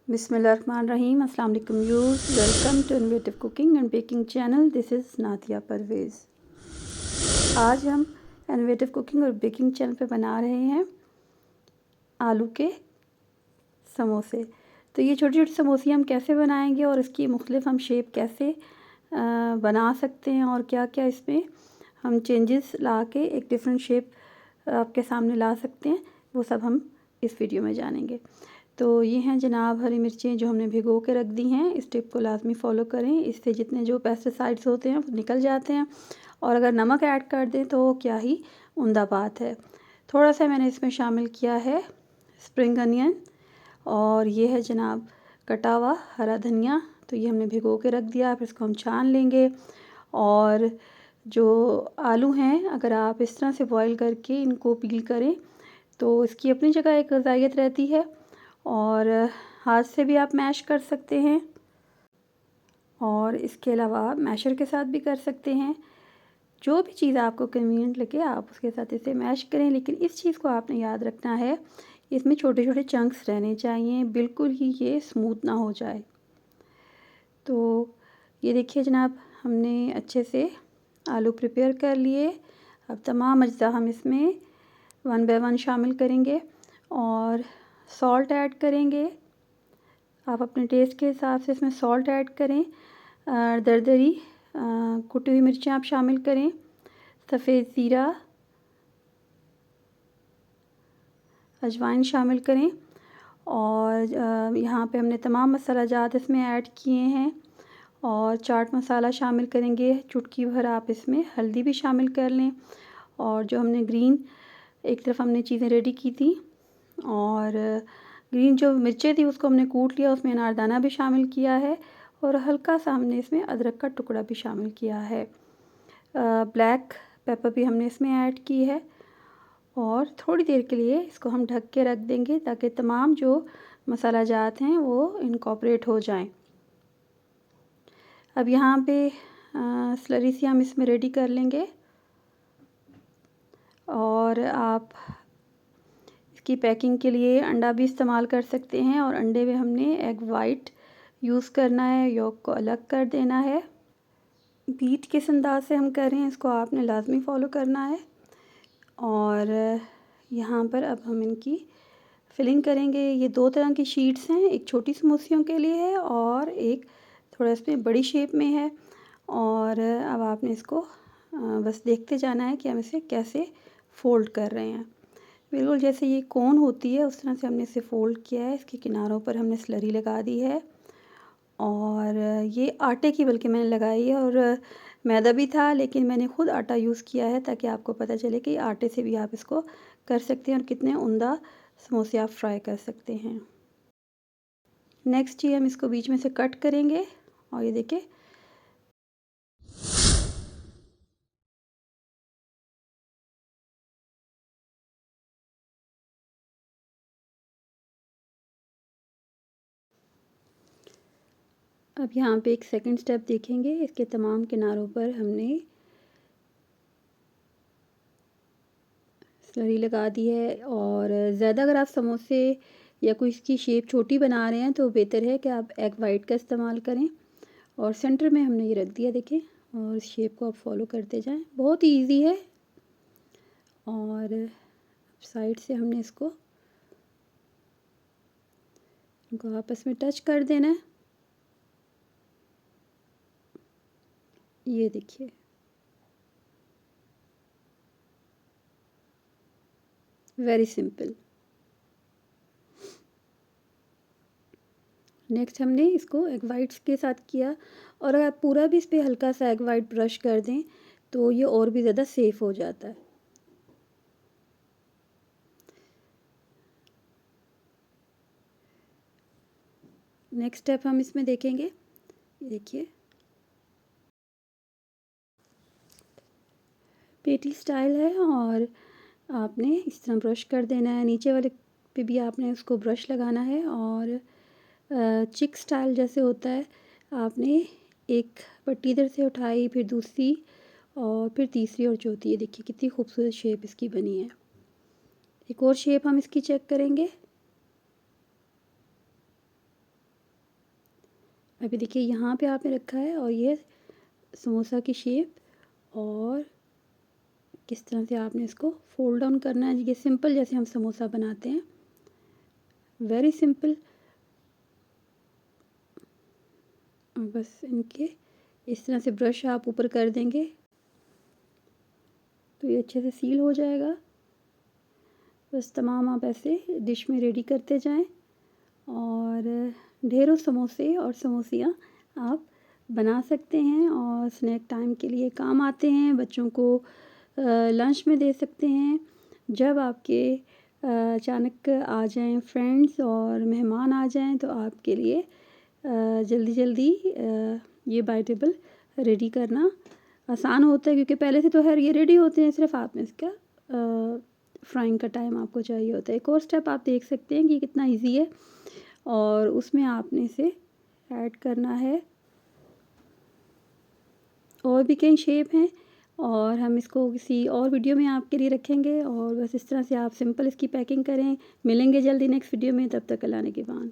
बिस्मिल्लाहिर्रहमानिर्रहीम। अस्सलाम वालेकुम viewers, welcome to innovative cooking and baking channel. This is Natia Parvez. आज हम इनोवेटिव कुकिंग और बेकिंग चैनल पे बना रहे हैं आलू के समोसे। तो ये छोटी छोटी समोसे हम कैसे बनाएंगे और इसकी मुख्तलिफ हम शेप कैसे बना सकते हैं और क्या क्या इसमें हम चेंजेस ला के एक डिफरेंट शेप आपके सामने ला सकते हैं, वो सब हम इस वीडियो में जानेंगे। तो ये हैं जनाब हरी मिर्चें जो हमने भिगो के रख दी हैं। इस टिप को लाजमी फ़ॉलो करें, इससे जितने जो पेस्टिसाइड्स होते हैं वो निकल जाते हैं। और अगर नमक ऐड कर दें तो क्या ही उम्दा बात है। थोड़ा सा मैंने इसमें शामिल किया है स्प्रिंग अनियन, और ये है जनाब कटा हुआ हरा धनिया। तो ये हमने भिगो के रख दिया, फिर इसको हम छान लेंगे। और जो आलू हैं, अगर आप इस तरह से बॉईल करके इनको पील करें तो इसकी अपनी जगह एक ग़ज़ाइयत रहती है, और हाथ से भी आप मैश कर सकते हैं और इसके अलावा मैशर के साथ भी कर सकते हैं। जो भी चीज़ आपको कन्वीनियंट लगे आप उसके साथ इसे मैश करें। लेकिन इस चीज़ को आपने याद रखना है, इसमें छोटे छोटे चंक्स रहने चाहिए, बिल्कुल ही ये स्मूथ ना हो जाए। तो ये देखिए जनाब, हमने अच्छे से आलू प्रिपेयर कर लिए। अब तमाम अज्जा हम इसमें वन बाय वन शामिल करेंगे और सॉल्ट ऐड करेंगे। आप अपने टेस्ट के हिसाब से इसमें सॉल्ट ऐड करें। दरदरी कुटी हुई मिर्चें आप शामिल करें, सफ़ेद ज़ीरा, अजवाइन शामिल करें। और यहाँ पे हमने तमाम मसाला जात इसमें ऐड किए हैं। और चाट मसाला शामिल करेंगे, चुटकी भर आप इसमें हल्दी भी शामिल कर लें। और जो हमने ग्रीन एक तरफ हमने चीज़ें रेडी की थी, और ग्रीन जो मिर्चें थी उसको हमने कूट लिया, उसमें अनारदाना भी शामिल किया है, और हल्का सा हमने इसमें अदरक का टुकड़ा भी शामिल किया है। ब्लैक पेपर भी हमने इसमें ऐड की है। और थोड़ी देर के लिए इसको हम ढक के रख देंगे ताकि तमाम जो मसाला जात हैं वो इनकॉर्पोरेट हो जाएं। अब यहाँ पे स्लरी सी हम इसमें रेडी कर लेंगे। और आप इसकी पैकिंग के लिए अंडा भी इस्तेमाल कर सकते हैं, और अंडे में हमने एग वाइट यूज़ करना है, यॉक को अलग कर देना है। बीट किस अंदाज से हम कर रहे हैं इसको आपने लाजमी फ़ॉलो करना है। और यहाँ पर अब हम इनकी फिलिंग करेंगे। ये दो तरह की शीट्स हैं, एक छोटी समोसियों के लिए है और एक थोड़ा इसमें बड़ी शेप में है। और अब आपने इसको बस देखते जाना है कि हम इसे कैसे फ़ोल्ड कर रहे हैं। बिल्कुल जैसे ये कोन होती है उस तरह से हमने इसे फ़ोल्ड किया है। इसके किनारों पर हमने स्लरी लगा दी है, और ये आटे की बल्कि मैंने लगाई है, और मैदा भी था लेकिन मैंने ख़ुद आटा यूज़ किया है ताकि आपको पता चले कि आटे से भी आप इसको कर सकते हैं और कितने उम्दा समोसे आप फ्राई कर सकते हैं। नेक्स्ट ही हम इसको बीच में से कट करेंगे, और ये देखिए अब यहाँ पे एक सेकंड स्टेप देखेंगे। इसके तमाम किनारों पर हमने स्लरी लगा दी है। और ज़्यादा अगर आप समोसे या कोई इसकी शेप छोटी बना रहे हैं तो बेहतर है कि आप एग वाइट का इस्तेमाल करें। और सेंटर में हमने ये रख दिया, देखें, और इस शेप को आप फॉलो करते जाएं, बहुत ही ईजी है। और साइड से हमने इसको इनको आपस में टच कर देना है। ये देखिए, वेरी सिंपल। नेक्स्ट हमने इसको एग वाइट्स के साथ किया, और अगर आप पूरा भी इस पर हल्का सा एग वाइट ब्रश कर दें तो ये और भी ज़्यादा सेफ हो जाता है। नेक्स्ट स्टेप हम इसमें देखेंगे, ये देखिए पेटी स्टाइल है, और आपने इस तरह ब्रश कर देना है। नीचे वाले पे भी आपने उसको ब्रश लगाना है। और चिक स्टाइल जैसे होता है, आपने एक पट्टी इधर से उठाई, फिर दूसरी, और फिर तीसरी और चौथी। ये देखिए कितनी खूबसूरत शेप इसकी बनी है। एक और शेप हम इसकी चेक करेंगे। अभी देखिए यहाँ पे आपने रखा है और ये समोसा की शेप, और किस तरह से आपने इसको फोल्ड डाउन करना है। ये सिंपल जैसे हम समोसा बनाते हैं, वेरी सिंपल। और बस इनके इस तरह से ब्रश आप ऊपर कर देंगे तो ये अच्छे से सील हो जाएगा। बस तमाम आप ऐसे डिश में रेडी करते जाएं और ढेरों समोसे और समोसियाँ आप बना सकते हैं और स्नैक टाइम के लिए काम आते हैं। बच्चों को लंच में दे सकते हैं। जब आपके अचानक आ जाएं फ्रेंड्स और मेहमान आ जाएं तो आपके लिए जल्दी जल्दी ये बाइटेबल रेडी करना आसान होता है, क्योंकि पहले से तो खैर ये रेडी होते हैं, सिर्फ आप में इसका फ्राइंग का टाइम आपको चाहिए होता है। एक और स्टेप आप देख सकते हैं कि कितना इजी है, और उसमें आपने इसे ऐड करना है। और भी कई शेप हैं और हम इसको किसी और वीडियो में आपके लिए रखेंगे। और बस इस तरह से आप सिंपल इसकी पैकिंग करें। मिलेंगे जल्दी नेक्स्ट वीडियो में, तब तक अल्लाह ने के बाद।